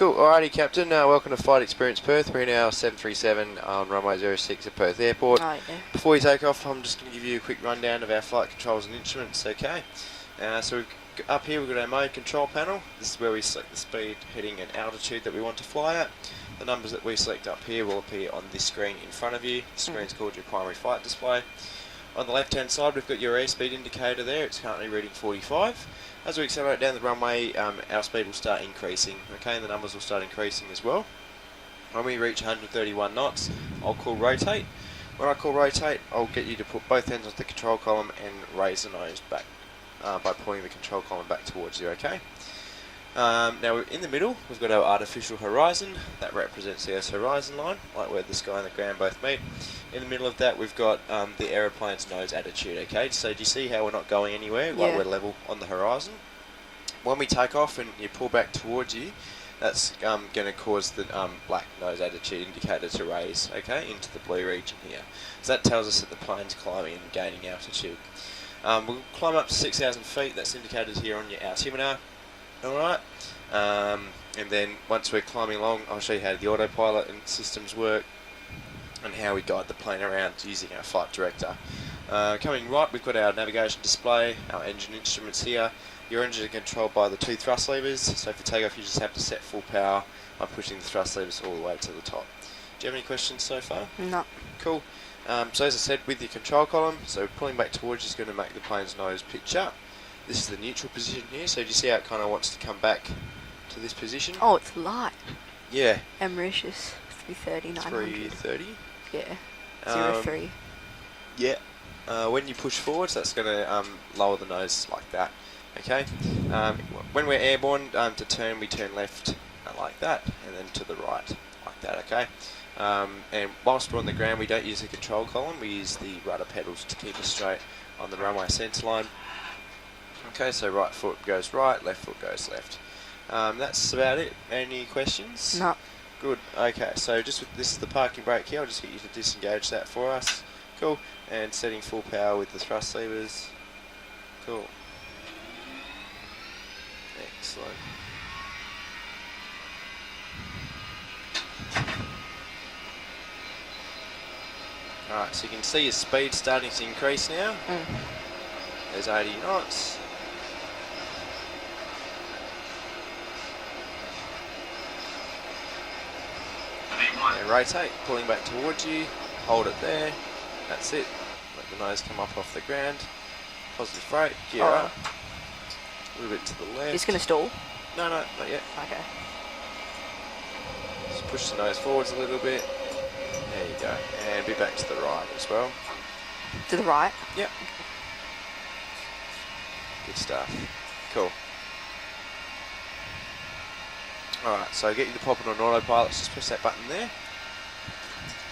Cool, alrighty Captain, welcome to Flight Experience Perth. We're in our 737 on runway 06 at Perth Airport. Oh, yeah. Before we take off, I'm just going to give you a quick rundown of our flight controls and instruments, okay? Up here we've got our mode control panel. This is where we select the speed, heading and altitude that we want to fly at. The numbers that we select up here will appear on this screen in front of you. The screen's called your primary flight display. On the left hand side we've got your airspeed indicator there. It's currently reading 45. As we accelerate down the runway, our speed will start increasing, okay, and the numbers will start increasing as well. When we reach 131 knots, I'll call rotate. When I call rotate, I'll get you to put both hands on the control column and raise the nose back by pulling the control column back towards you, okay? Now in the middle, we've got our artificial horizon. That represents the Earth's horizon line, like where the sky and the ground both meet. In the middle of that, we've got the aeroplane's nose attitude, okay? So do you see how we're not going anywhere, like we're level on the horizon? When we take off and you pull back towards you, that's going to cause the black nose attitude indicator to raise, okay, into the blue region here. So that tells us that the plane's climbing and gaining altitude. We'll climb up to 6,000 feet, that's indicated here on your altimeter. Alright, and then once we're climbing along, I'll show you how the autopilot and systems work and how we guide the plane around using our flight director. Coming right, we've got our navigation display, our engine instruments here. Your engine is controlled by the two thrust levers, so for takeoff you just have to set full power by pushing the thrust levers all the way to the top. Do you have any questions so far? No. Cool. So as I said, with your control column, so pulling back towards you is going to make the plane's nose pitch up. This is the neutral position here, so do you see how it kind of wants to come back to this position? Oh, it's light. Yeah. And Mauritius, 330, 900. 330? Yeah. 03. Yeah. When you push forwards, that's going to lower the nose like that. Okay. When we're airborne, to turn, we turn left like that, and then to the right like that, okay? And whilst we're on the ground, we don't use the control column, we use the rudder pedals to keep us straight on the runway centre line. Okay, so right foot goes right, left foot goes left. That's about it. Any questions? No. Good. Okay, so this is the parking brake here. I'll just get you to disengage that for us. Cool. And setting full power with the thrust levers. Cool. Excellent. Alright, so you can see your speed starting to increase now. There's 80 knots. And rotate, pulling back towards you, hold it there, that's it. Let the nose come up off the ground. Positive freight, gear up. A little bit to the left. It's going to stall? No, not yet. Okay. Just push the nose forwards a little bit. There you go. And be back to the right as well. To the right? Yep. Good stuff. Cool. Alright, so get you to pop it on autopilot, just press that button there.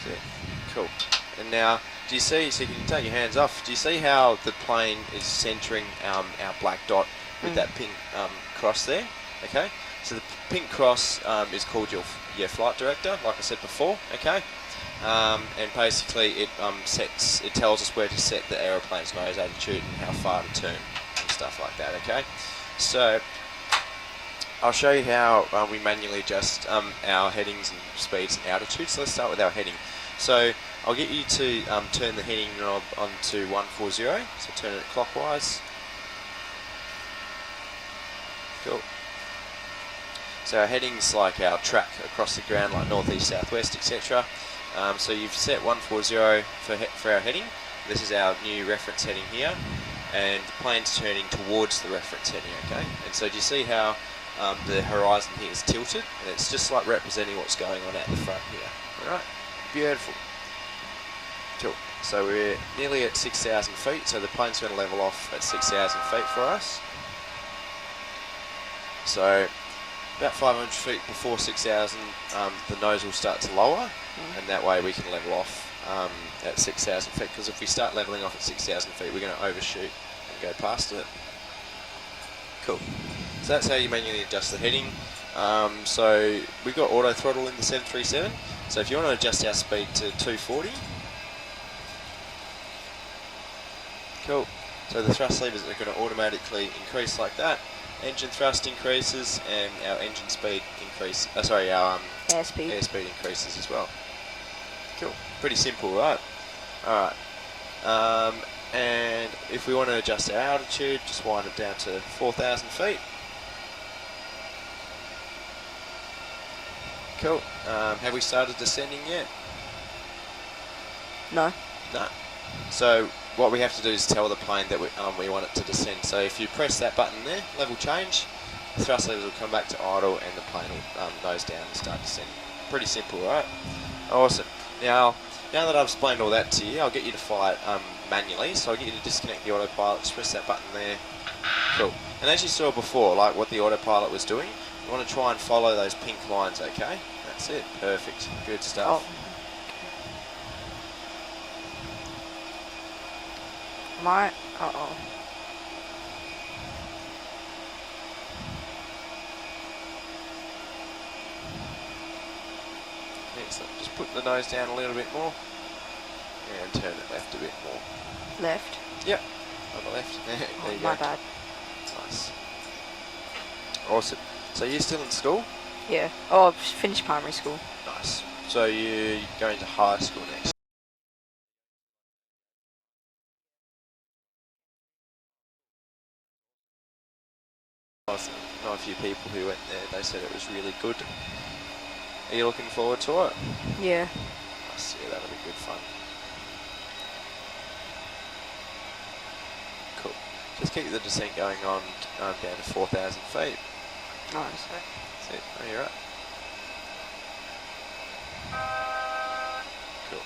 That's it. Cool. And now, do you see, so you can take your hands off, do you see how the plane is centering our black dot with that pink cross there? Okay? So the pink cross is called your flight director, like I said before, okay? And basically it tells us where to set the aeroplane's nose attitude and how far to turn and stuff like that, okay? So I'll show you how we manually adjust our headings and speeds and altitudes. So let's start with our heading. So I'll get you to turn the heading knob onto 140, so turn it clockwise. Cool. So our heading's like our track across the ground, like northeast, southwest, etc. So you've set 140 for our heading. This is our new reference heading here, and the plane's turning towards the reference heading, okay? And so do you see how the horizon here is tilted, and it's just like representing what's going on at the front here. Alright, beautiful. Cool. So we're nearly at 6,000 feet, so the plane's going to level off at 6,000 feet for us. So about 500 feet before 6,000, the nose will start to lower, and that way we can level off at 6,000 feet, because if we start leveling off at 6,000 feet, we're going to overshoot and go past it. Cool. So that's how you manually adjust the heading. So we've got auto throttle in the 737. So if you want to adjust our speed to 240, cool. So the thrust levers are going to automatically increase like that. engine thrust increases and our engine speed our Airspeed. increases as well. Cool. Pretty simple, right? Alright. And if we want to adjust our altitude, just wind it down to 4,000 feet. Cool. Have we started descending yet? No. No. So what we have to do is tell the plane that we want it to descend. So if you press that button there, level change, the thrust levers will come back to idle and the plane will nose down and start descending. Pretty simple, right? Awesome. Now that I've explained all that to you, I'll get you to fly it manually. So I'll get you to disconnect the autopilot, just press that button there. Cool. And as you saw before, like what the autopilot was doing, you want to try and follow those pink lines, okay? That's it. Perfect. Good stuff. Oh. Uh-oh. Excellent. Just put the nose down a little bit more and turn it left a bit more. Left? Yep. On the left. There Oh, you my go. bad. Nice. Awesome. So you're still in school? Yeah. Oh, I've finished primary school. Nice. So you're going to high school next? I know a few people who went there, they said it was really good. Are you looking forward to it? Yeah. Nice, yeah, that'll be good fun. Cool. Just keep the descent going on down to 4,000 feet. Nice. That's it. Oh, you're right. Cool.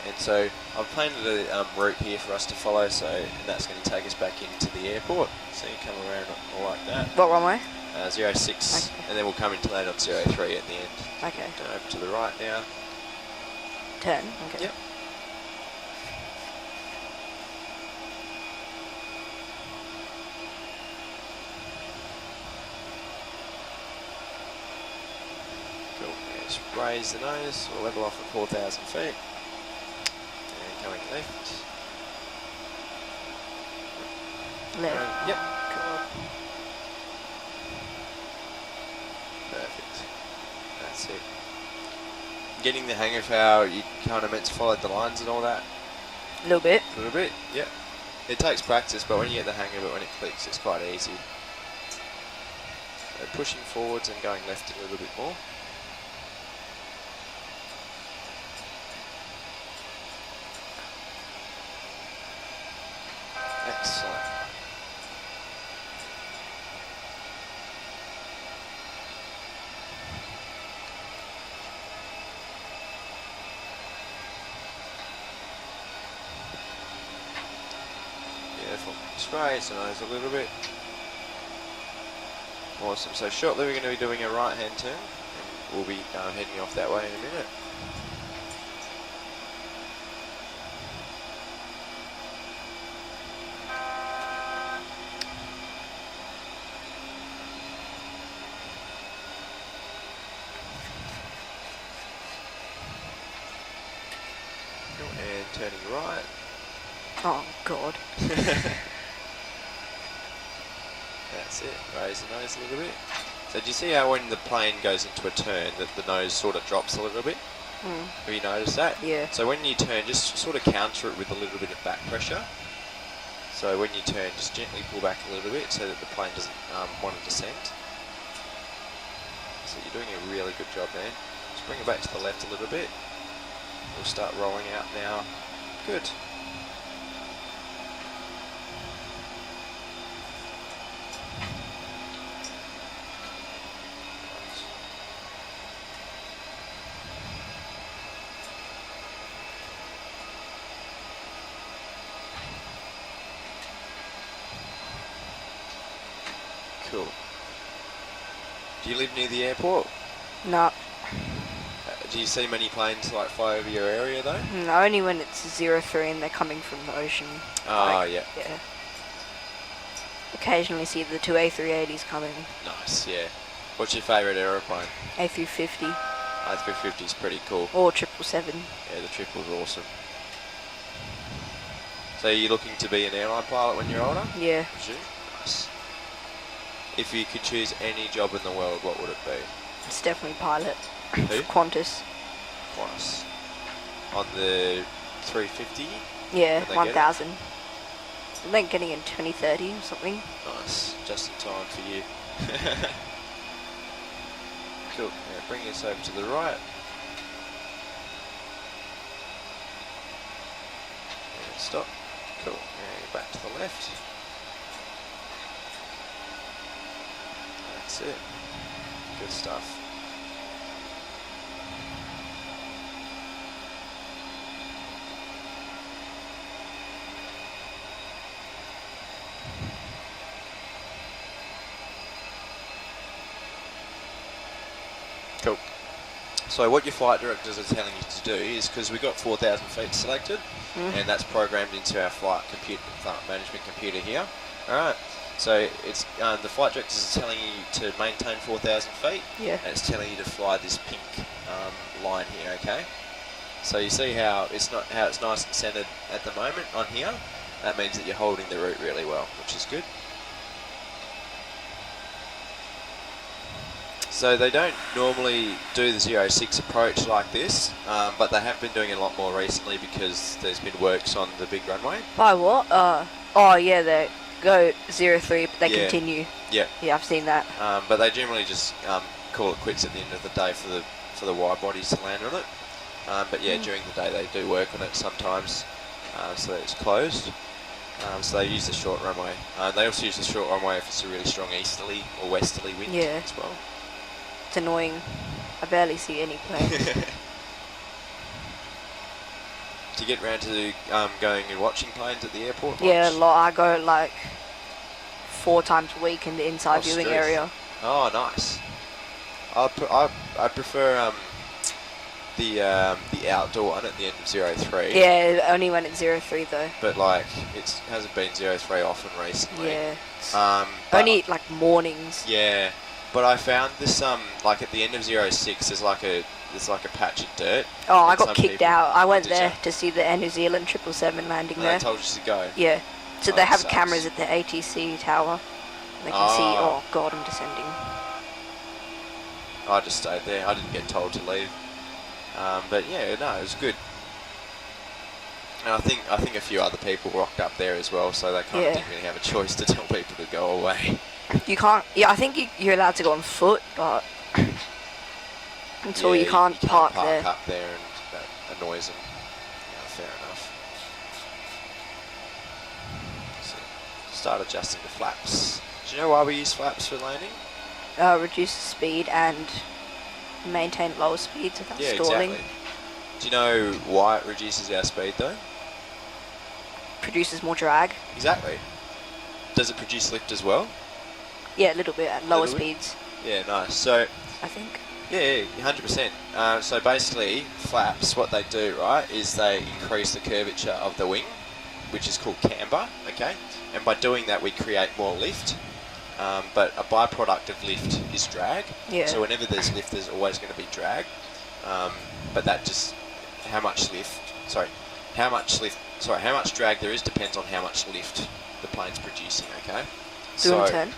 And so I've planted a route here for us to follow, and that's going to take us back into the airport. So you come around all like that. What runway? 06, Okay. and then we'll come into land on 03 at the end. Okay. Go over to the right now. Turn. Okay. Yep. Cool. Yeah, just raise the nose, we'll level off at 4,000 feet. And coming left. Left. Yep. God. Perfect. That's it. Getting the hang of how you kind of meant to follow the lines and all that. A little bit. A little bit, yep. It takes practice, but when you get the hang of it, when it clicks, it's quite easy. So pushing forwards and going left a little bit more. Excellent. Beautiful. Just raise the nose a little bit. Awesome. So shortly we're going to be doing a right hand turn, and we'll be heading off that way in a minute. And turning right. Oh, God. That's it. Raise the nose a little bit. So do you see how when the plane goes into a turn that the nose sort of drops a little bit? Mm. Have you noticed that? Yeah. So when you turn, just sort of counter it with a little bit of back pressure. So when you turn, just gently pull back a little bit so that the plane doesn't want to descend. So you're doing a really good job there. Just bring it back to the left a little bit. We'll start rolling out now. Good. Cool. Do you live near the airport? No. Do you see many planes like fly over your area though? No, only when it's 03 and they're coming from the ocean. Ah, yeah. Yeah. Occasionally see the two A380s coming. Nice, yeah. What's your favourite aeroplane? A350 A350 is pretty cool. or 777. Yeah, the triple's awesome. So you're looking to be an airline pilot when you're older? Yeah. Presume? Nice. If you could choose any job in the world, what would it be? It's definitely pilot. Who? Qantas. Qantas. On the 350? Yeah, When they get it? 1,000. I think getting in 2030 or something. Nice. Just in time for you. Cool. Now bring this over to the right. And stop. Cool. And back to the left. That's it. Good stuff. Cool. So what your flight directors are telling you to do is, because we've got 4,000 feet selected, and that's programmed into our flight management computer here. Alright, so it's the flight directors are telling you to maintain 4,000 feet, Yeah. and it's telling you to fly this pink line here, okay? So you see how it's nice and centered at the moment on here? That means that you're holding the route really well, which is good. So they don't normally do the 06 approach like this, but they have been doing it a lot more recently because there's been works on the big runway. By what? Oh yeah, they go 03, but they Yeah. continue. Yeah. Yeah, I've seen that. But they generally just call it quits at the end of the day for the wide bodies to land on it. But yeah, during the day they do work on it sometimes, so that it's closed. So they use the short runway. They also use the short runway if it's a really strong easterly or westerly wind Yeah. as well. It's annoying. I barely see any planes. Do you get round to going and watching planes at the airport? Yeah, much? I go like 4 times a week in the inside viewing Stress. area. Oh, nice. I prefer the outdoor one at the end of 03. Yeah, only when it's 03 though. But like it hasn't been 03 often recently. Yeah. It's But only like mornings. Yeah, but I found this like at the end of 06 there's like a patch of dirt. Oh, I and got some kicked people- out. I went Did there ya? to see the Air New Zealand 777 landing And there. they told you to go. Yeah. So Oh, they that have sucks. cameras at the ATC tower. They can see. Oh. Oh god, I'm descending. I just stayed there. I didn't get told to leave. But yeah, no, it was good. And I think a few other people rocked up there as well, so they kind Yeah. of didn't really have a choice to tell people to go away. You can't. Yeah, I think you're allowed to go on foot, but until Yeah, you can't park there. up there, and that annoys them. Yeah, fair enough. So, start adjusting the flaps. Do you know why we use flaps for landing? Reduce the speed and maintain lower speeds without Yeah, stalling. exactly. Do you know why it reduces our speed though? Produces more drag. Exactly. Does it produce lift as well? Yeah, a little bit at lower Little bit? speeds, Yeah, nice. So, I think. yeah, 100%. So basically, flaps, what they do, right, is they increase the curvature of the wing, which is called camber, okay? And by doing that, we create more lift. But a byproduct of lift is drag. Yeah. So whenever there's lift, there's always going to be drag. But that just, how much drag there is depends on how much lift the plane's producing, okay? Do you want to turn?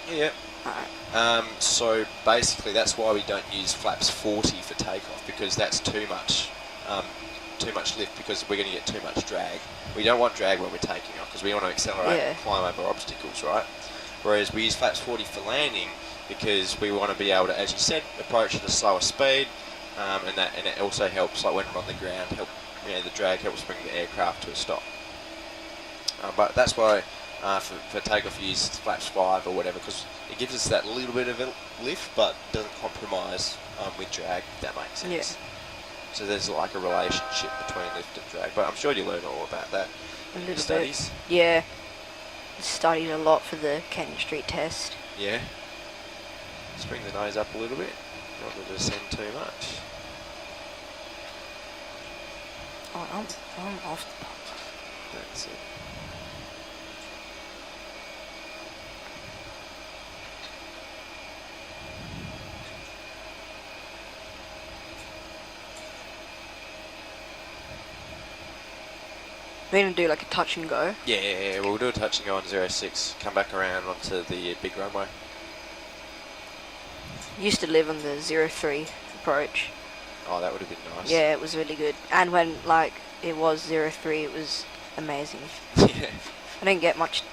Yeah. Alright. So basically, that's why we don't use flaps 40 for takeoff, because that's too much lift, because we're going to get too much drag. We don't want drag when we're taking off, because we want to accelerate Yeah. and climb over obstacles, right? Whereas we use flaps 40 for landing, because we want to be able to, as you said, approach at a slower speed, and it also helps, like when we're on the ground, the drag helps bring the aircraft to a stop. But that's why for takeoff you use flaps 5 or whatever, because it gives us that little bit of a lift, but doesn't compromise with drag, if that makes sense. Yeah. So there's like a relationship between lift and drag, but I'm sure you learn all about that A in your little studies. bit. Yeah. Studied a lot for the Canyon Street test. Yeah. Just bring the nose up a little bit, not to descend too much. Oh, I'm off the pump. That's it. We're gonna do like a touch and go. Yeah, we'll do a touch and go on 06. Come back around onto the big runway. Used to live on the 03 approach. Oh, that would have been nice. Yeah, it was really good. And when like it was 03, it was amazing. Yeah. I didn't get much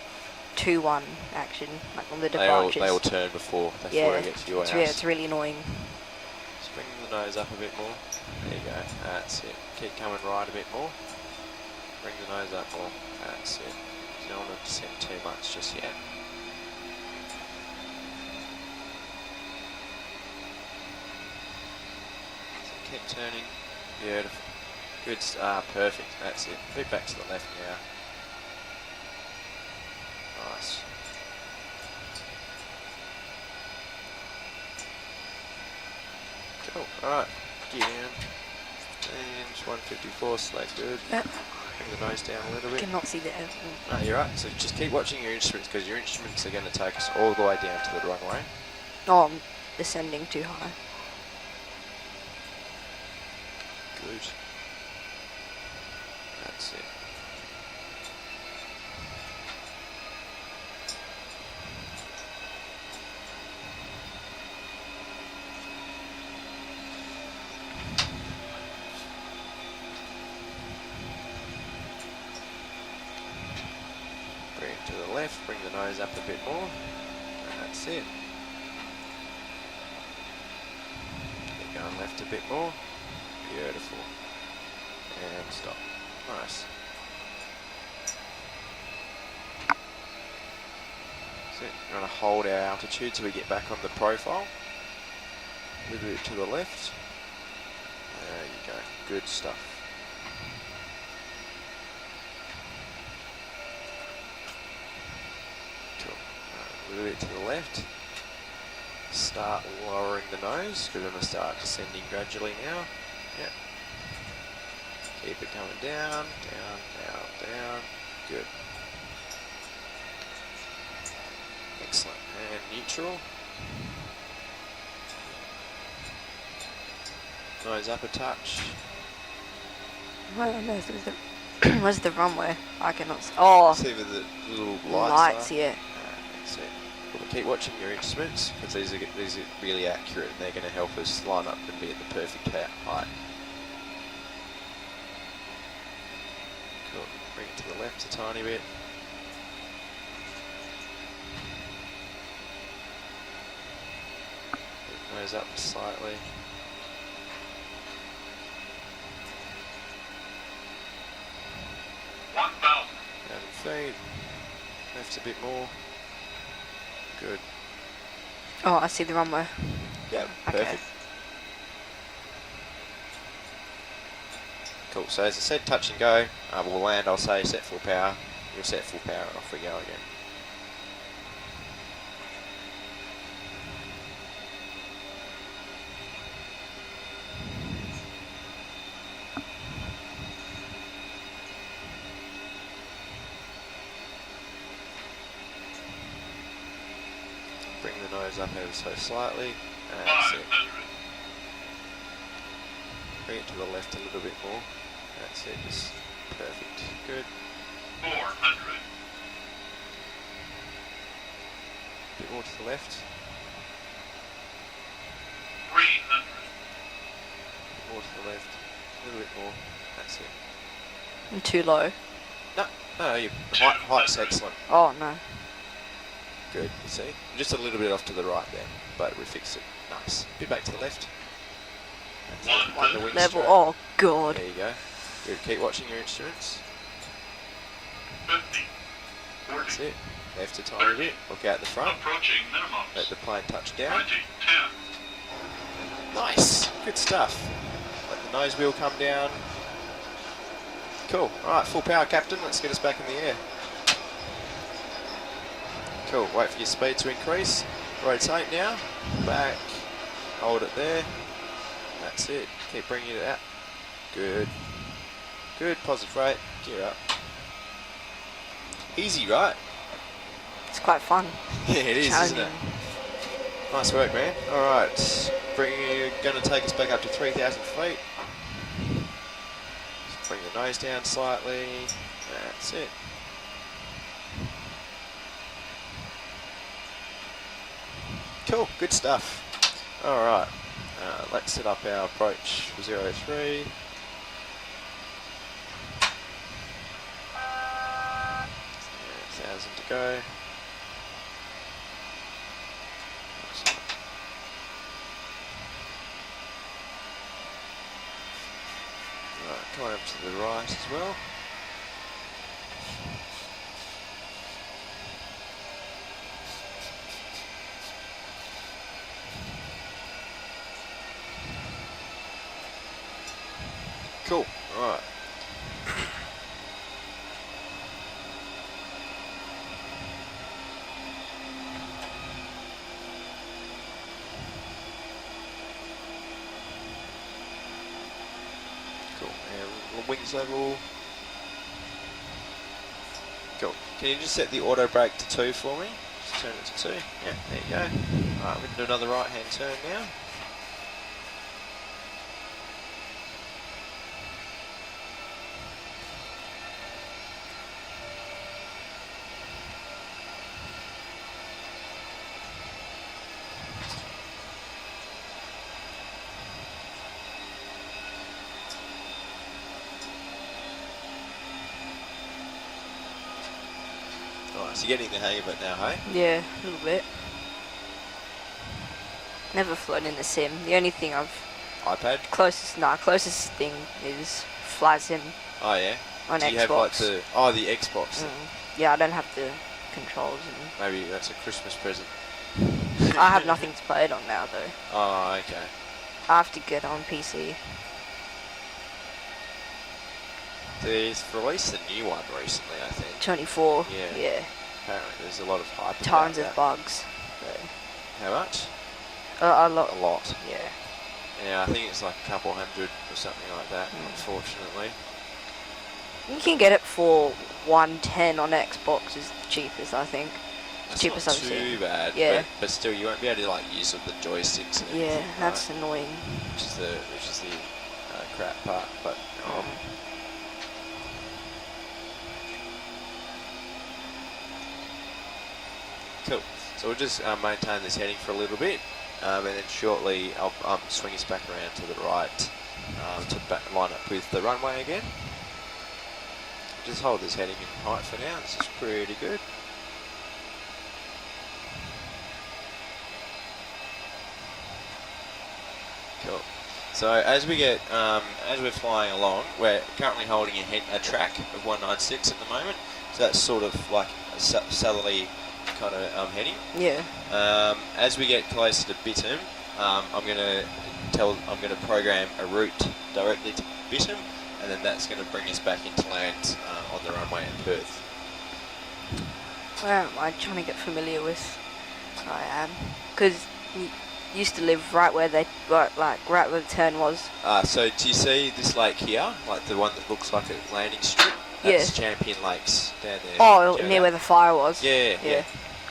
2-1 action like on the departures. They all turn before they get to your house. Yeah, it's really annoying. Just bring the nose up a bit more. There you go. That's it. Keep coming right a bit more. Bring the nose up more. That's it. You don't want to descend too much just yet. So keep turning. Beautiful. Good. Perfect. That's it. Flip back to the left now. Nice. Cool. Alright. Gear down. And 154, so that's good. Bring the nose down a little bit. Cannot see the air. No, you're right. So just keep watching your instruments, because your instruments are going to take us all the way down to the runway. Oh, I'm descending too high. Good. That's it. Bring it to the left, bring the nose up a bit more, and that's it. Keep going left a bit more. Beautiful. And stop. Nice. So we're going to hold our altitude so we get back on the profile. A little bit to the left. There you go. Good stuff. Cool. A little bit to the left. Start lowering the nose. We're going to start descending gradually now. Yep. Keep it coming down, down, down, down. Good. Excellent. And neutral. Nose up a touch. Where's the runway? I cannot see. Oh, See with the little lights, are. yeah. That's it. Well, keep watching your instruments, because these are really accurate and they're going to help us line up and be at the perfect height. Cool. Bring it to the left a tiny bit. Nose up slightly. Down in feet. Left a bit more. Good. Oh, I see the runway. Yeah, Okay. perfect. Cool, so as I said, touch and go. We'll land, I'll say set full power. You'll set full power and off we go again. Bring the nose up ever so slightly. And that's it. Bring it to the left a little bit more. That's it, just perfect. Good. 400. Bit more to the left. 300. Bit more to the left. A little bit more. That's it. I'm too low. No, your height's excellent. Oh no. Good, you see? Just a little bit off to the right there, but we fixed it. Nice. Bit back to the left. That's it. On the wing Level. straight. Oh god. There you go. Good. Keep watching your instruments. 50. That's 40. it. Left a tiny bit. Look out the front. Approaching Let minimums. the plane touch 20. down. 10. Nice. Good stuff. Let the nose wheel come down. Cool. Alright, full power, Captain. Let's get us back in the air. Cool. Wait for your speed to increase. Rotate now. Back. Hold it there. That's it. Keep bringing it out. Good. Good. Positive rate. Gear up. Easy, right? It's quite fun. Yeah, it is, isn't it? Challenging. Nice work, man. Alright. Going to take us back up to 3,000 feet. Just bring the nose down slightly. That's it. Cool, good stuff. Alright, let's set up our approach for 03. 1,000 to go. Right, come on up to the right as well. Cool, alright. Cool, and wings level. Cool. Can you just set the auto brake to 2 for me? Just turn it to 2. Yeah, there you go. Alright, we can do another right hand turn now. Alright, so you're getting the hang of it now, hey? Yeah, a little bit. Never flown in the sim. The only thing I've iPad? closest thing is fly sim Oh yeah? on Do Xbox. you have like the, oh the Xbox? Yeah, I don't have the controls. Maybe that's a Christmas present. I have nothing to play it on now though. Oh, okay. I have to get on PC. They've released a new one recently, I think. 24. Yeah. Yeah. Apparently there's a lot of hype Tons about of that. bugs. How much? A lot. A lot. Yeah. Yeah, I think it's like a couple hundred or something like that, unfortunately. You can get it for 110 on Xbox is the cheapest, I think. That's Cheapest not I've too seen. bad, Yeah. but still you won't be able to like use the joysticks and Yeah, everything, that's right? annoying. Which is the crap part, but cool. So we'll just maintain this heading for a little bit, and then shortly I'll swing us back around to the right to line up with the runway again. Just hold this heading in height for now. This is pretty good. Cool. So as we get, as we're flying along, we're currently holding a track of 196 at the moment. So that's sort of like a southerly kind of heading. Yeah. As we get closer to Bitterm, I'm gonna program a route directly to Bitterm, and then that's gonna bring us back into land on the runway in Perth. Where am I trying to get familiar with? I am. Because you used to live right where right where the turn was. So do you see this lake here, like the one that looks like a landing strip? That's Champion Lakes down there. Oh, near where the fire was. Yeah.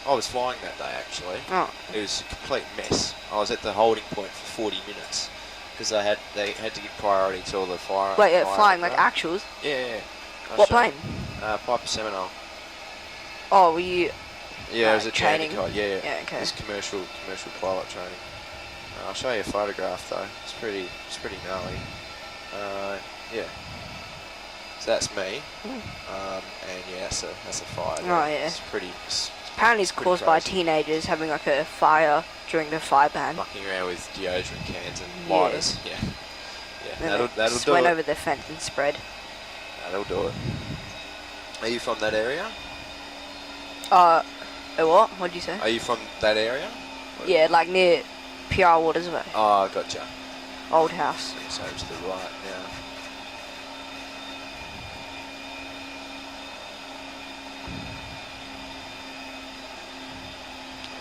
I was flying that day actually. Oh. It was a complete mess. I was at the holding point for 40 minutes because they had to give priority to all the fire. Wait, fire flying like aircraft. actuals? Yeah. I'll What show you. plane? Piper Seminole. Oh, were you? Yeah, it was a training? training. Yeah. Yeah, okay. It's commercial pilot training. I'll show you a photograph though. It's pretty gnarly. Yeah. So that's me. And yeah, that's a fire. Oh, yeah. It's pretty. Apparently, it's pretty caused by crazy. teenagers having like a fire during the fire ban. Mucking around with deodorant cans and Yeah. lighters. Yeah. Then That'll they do just went it. over the fence and spread. That'll do it. Are you from that area? What? What'd you say? Are you from that area? Yeah, like near PR Waters Way. Oh, gotcha. Old house. It's over to the right now.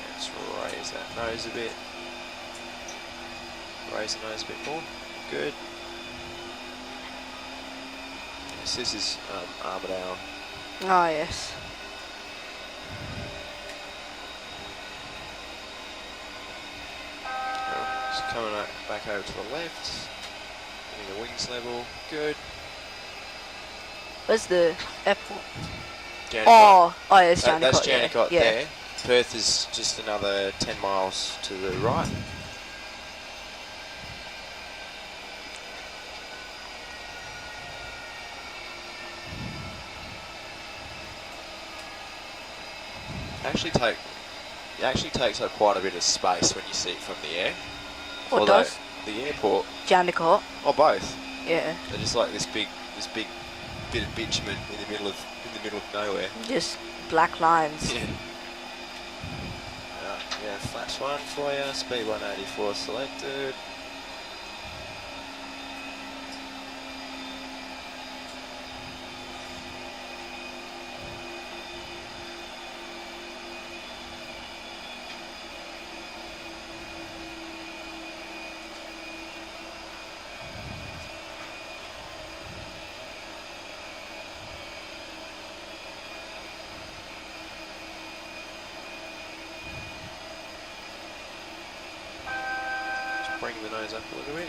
Let's raise that nose a bit. Raise the nose a bit more. Good. Yes, this is Armadale. Oh, yes. Just coming back over to the left. Getting the wings level. Good. Where's the airport? Jandakot. Oh, yeah, it's Jandakot. That's Jandakot yeah. there. Perth is just another 10 miles to the right. It actually takes up quite a bit of space when you see it from the air. What does? The airport, Jandakot. or both. Yeah. They're just like this big bit of bitumen in the middle of nowhere. Just black lines. Yeah. Yeah, flash one for you. Speed 184 selected. Bring the nose up a little bit.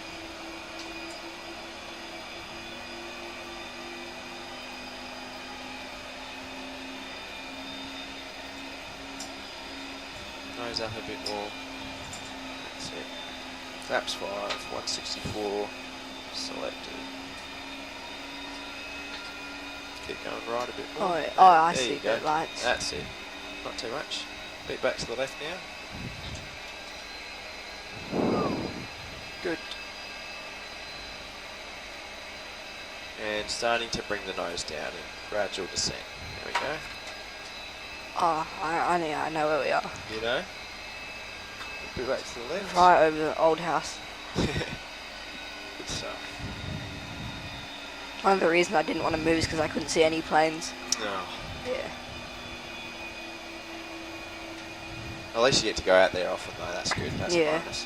Nose up a bit more. That's it. Flaps 5, 164 selected. Keep going right a bit more. I There see you go. the lights. That's it. Not too much. Bit back to the left now. Good. And starting to bring the nose down in gradual descent. There we go. Oh, I know where we are. You know? A bit back to the left. Right over the old house. Good stuff. One of the reasons I didn't want to move is because I couldn't see any planes. No. Yeah. At least you get to go out there often though, that's good. That's Yeah. a bonus.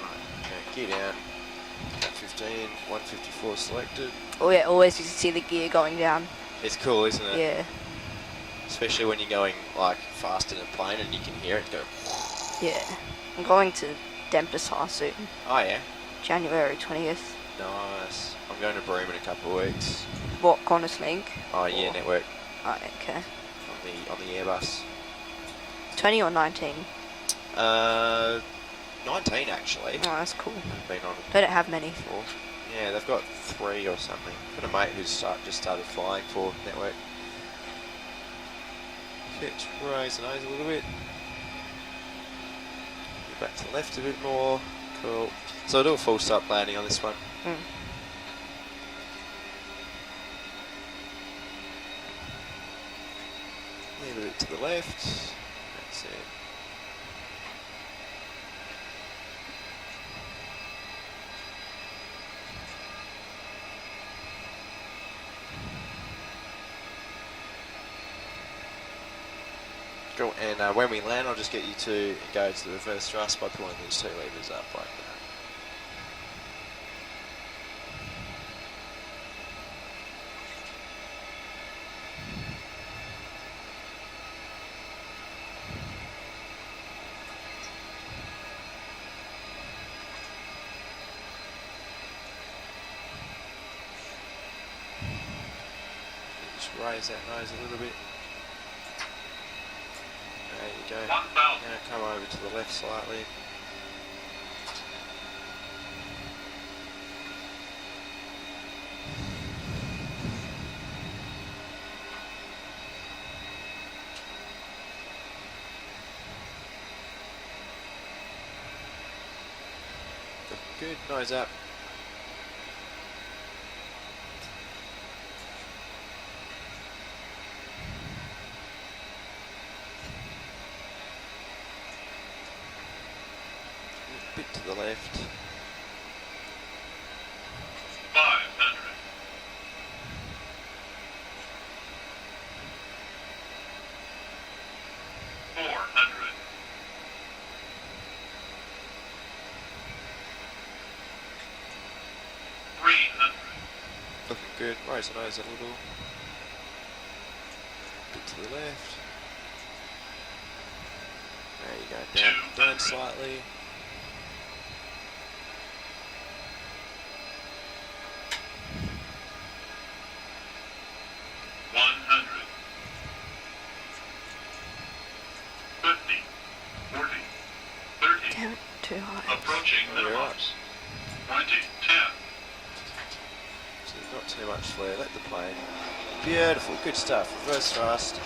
Right, okay, gear down. 15, 154 selected. Oh yeah, always you can see the gear going down. It's cool, isn't it? Yeah. Especially when you're going like fast in a plane and you can hear it go. Yeah. I'm going to Dempsey soon. Oh yeah. January 20th. Nice. I'm going to Broome in a couple of weeks. What, Qantas Link? Oh yeah, Or- network Oh, okay. on the Airbus. 20 or 19? 19 actually. Oh, that's cool. I've been on it They don't have many. before. Yeah, they've got 3 or something. Got a mate who's just started flying for network. Okay, just raise the nose a little bit. Get back to the left a bit more. Cool. So I'll do a full stop landing on this one. Mm. A little bit to the left. That's it. Cool. And when we land, I'll just get you to engage the reverse thrust by pulling these 2 levers up like that. Just raise that nose a little bit. There you go. 1,000. Now come over to the left slightly. Good, nose up. Bit to the left. 500. 400. 300. Looking good. Raise the nose a little. Bit to the left. There you go. Down slightly. too high. Approaching You're right. minimums. 20, 10. So not too much flare. Let the plane. Beautiful. Good stuff. Reverse thrust.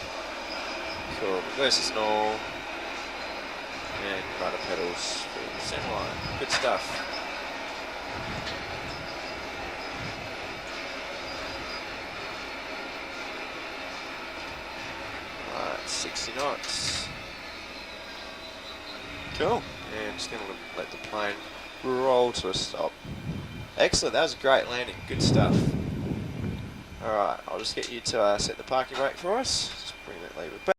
Cool. Reverse is normal. And rudder pedals. Center line. Good stuff. Alright, 60 knots. Cool. And just going to let the plane roll to a stop. Excellent. That was a great landing. Good stuff. Alright, I'll just get you to set the parking brake for us. Just bring that lever back.